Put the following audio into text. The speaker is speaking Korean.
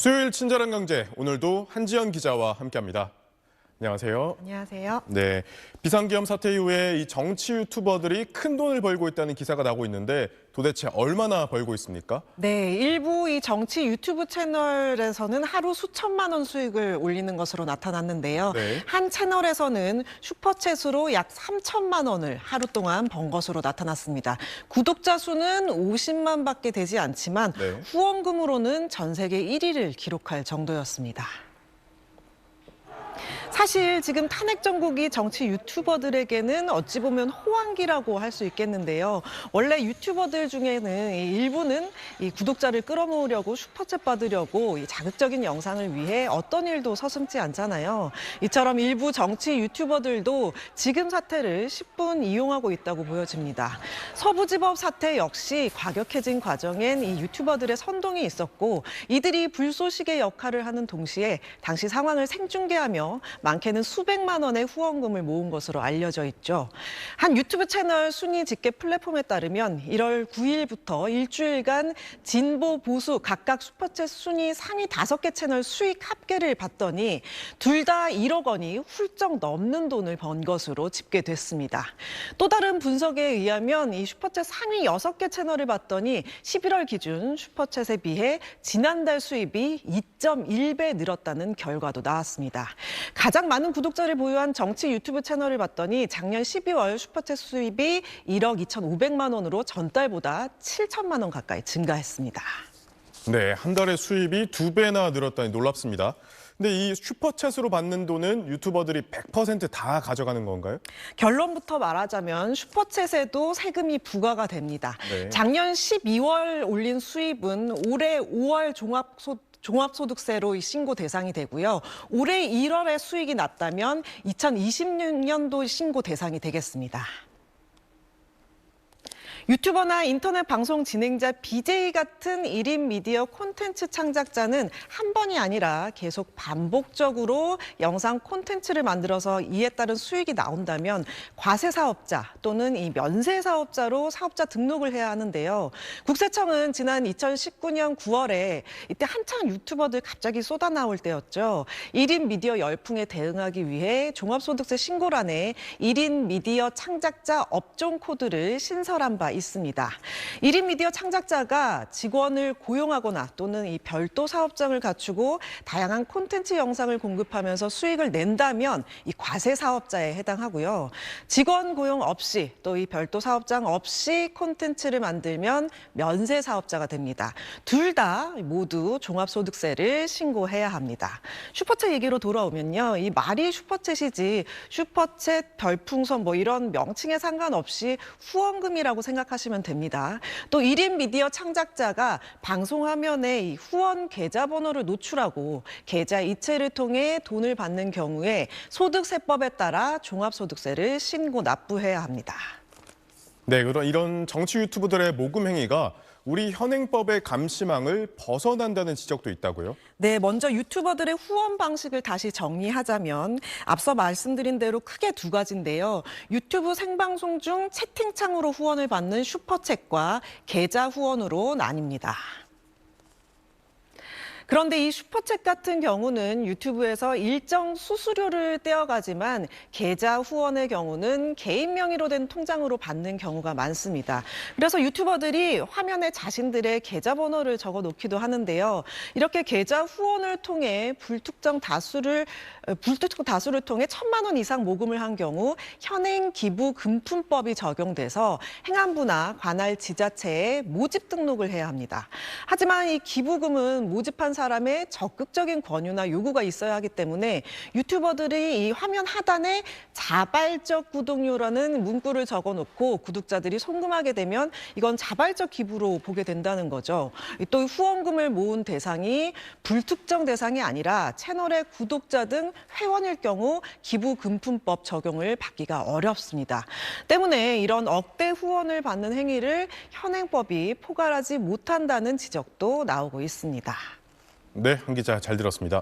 수요일 친절한 경제, 오늘도 한지연 기자와 함께합니다. 안녕하세요. 안녕하세요. 네, 비상계엄 사태 이후에 이 정치 유튜버들이 큰 돈을 벌고 있다는 기사가 나오고 있는데 도대체 얼마나 벌고 있습니까? 네, 일부 이 정치 유튜브 채널에서는 하루 수천만 원 수익을 올리는 것으로 나타났는데요. 네. 한 채널에서는 슈퍼챗으로 약 3천만 원을 하루 동안 번 것으로 나타났습니다. 구독자 수는 50만밖에 되지 않지만 네. 후원금으로는 전 세계 1위를 기록할 정도였습니다. 사실 지금 탄핵 정국이 정치 유튜버들에게는 어찌 보면 호황기라고 할 수 있겠는데요. 원래 유튜버들 중에는 일부는 이 구독자를 끌어모으려고 슈퍼챗 받으려고 이 자극적인 영상을 위해 어떤 일도 서슴지 않잖아요. 이처럼 일부 정치 유튜버들도 지금 사태를 10분 이용하고 있다고 보여집니다. 서부지법 사태 역시 과격해진 과정엔 이 유튜버들의 선동이 있었고 이들이 불쏘시개 역할을 하는 동시에 당시 상황을 생중계하며 많게는 수백만 원의 후원금을 모은 것으로 알려져 있죠. 한 유튜브 채널 순위 집계 플랫폼에 따르면 1월 9일부터 일주일간 진보, 보수 각각 슈퍼챗 순위 상위 5개 채널 수익 합계를 봤더니 둘 다 1억 원이 훌쩍 넘는 돈을 번 것으로 집계됐습니다. 또 다른 분석에 의하면 이 슈퍼챗 상위 6개 채널을 봤더니 11월 기준 슈퍼챗에 비해 지난달 수입이 2.1배 늘었다는 결과도 나왔습니다. 가장 많은 구독자를 보유한 정치 유튜브 채널을 봤더니 작년 12월 슈퍼챗 수입이 1억 2,500만 원으로 전달보다 7천만 원 가까이 증가했습니다. 네, 한 달에 수입이 2배나 늘었다니 놀랍습니다. 근데 이 슈퍼챗으로 받는 돈은 유튜버들이 100% 다 가져가는 건가요? 결론부터 말하자면 슈퍼챗에도 세금이 부과가 됩니다. 네. 작년 12월 올린 수입은 올해 5월 종합소득세로 신고 대상이 되고요. 올해 1월에 수익이 났다면 2026년도 신고 대상이 되겠습니다. 유튜버나 인터넷 방송 진행자, BJ 같은 1인 미디어 콘텐츠 창작자는 한 번이 아니라 계속 반복적으로 영상 콘텐츠를 만들어서 이에 따른 수익이 나온다면 과세사업자 또는 이 면세사업자로 사업자 등록을 해야 하는데요. 국세청은 지난 2019년 9월에 이때 한창 유튜버들 갑자기 쏟아 나올 때였죠. 1인 미디어 열풍에 대응하기 위해 종합소득세 신고란에 1인 미디어 창작자 업종 코드를 신설한 바 있습니다. 1인 미디어 창작자가 직원을 고용하거나 또는 이 별도 사업장을 갖추고 다양한 콘텐츠 영상을 공급하면서 수익을 낸다면 이 과세 사업자에 해당하고요. 직원 고용 없이 또 이 별도 사업장 없이 콘텐츠를 만들면 면세 사업자가 됩니다. 둘 다 모두 종합소득세를 신고해야 합니다. 슈퍼챗 얘기로 돌아오면요. 이 말이 슈퍼챗이지 슈퍼챗, 별풍선 뭐 이런 명칭에 상관없이 후원금이라고 생각하시면 됩니다. 또 1인 미디어 창작자가 방송 화면에 이 후원 계좌번호를 노출하고 계좌 이체를 통해 돈을 받는 경우에 소득세법에 따라 종합소득세를 신고 납부해야 합니다. 네, 그런 이런 정치 유튜버들의 모금 행위가 우리 현행법의 감시망을 벗어난다는 지적도 있다고요? 네, 먼저 유튜버들의 후원 방식을 다시 정리하자면 앞서 말씀드린 대로 크게 두 가지인데요. 유튜브 생방송 중 채팅창으로 후원을 받는 슈퍼챗과 계좌 후원으로 나뉩니다. 그런데 이 슈퍼챗 같은 경우는 유튜브에서 일정 수수료를 떼어가지만 계좌 후원의 경우는 개인 명의로 된 통장으로 받는 경우가 많습니다. 그래서 유튜버들이 화면에 자신들의 계좌번호를 적어놓기도 하는데요. 이렇게 계좌 후원을 통해 불특정 다수를 통해 1,000만 원 이상 모금을 한 경우 현행 기부금품법이 적용돼서 행안부나 관할 지자체에 모집 등록을 해야 합니다. 하지만 이 기부금은 모집한 사람의 적극적인 권유나 요구가 있어야 하기 때문에 유튜버들이 이 화면 하단에 자발적 구독료라는 문구를 적어놓고 구독자들이 송금하게 되면 이건 자발적 기부로 보게 된다는 거죠. 또 후원금을 모은 대상이 불특정 대상이 아니라 채널의 구독자 등 회원일 경우 기부금품법 적용을 받기가 어렵습니다. 때문에 이런 억대 후원을 받는 행위를 현행법이 포괄하지 못한다는 지적도 나오고 있습니다. 네, 한 기자 잘 들었습니다.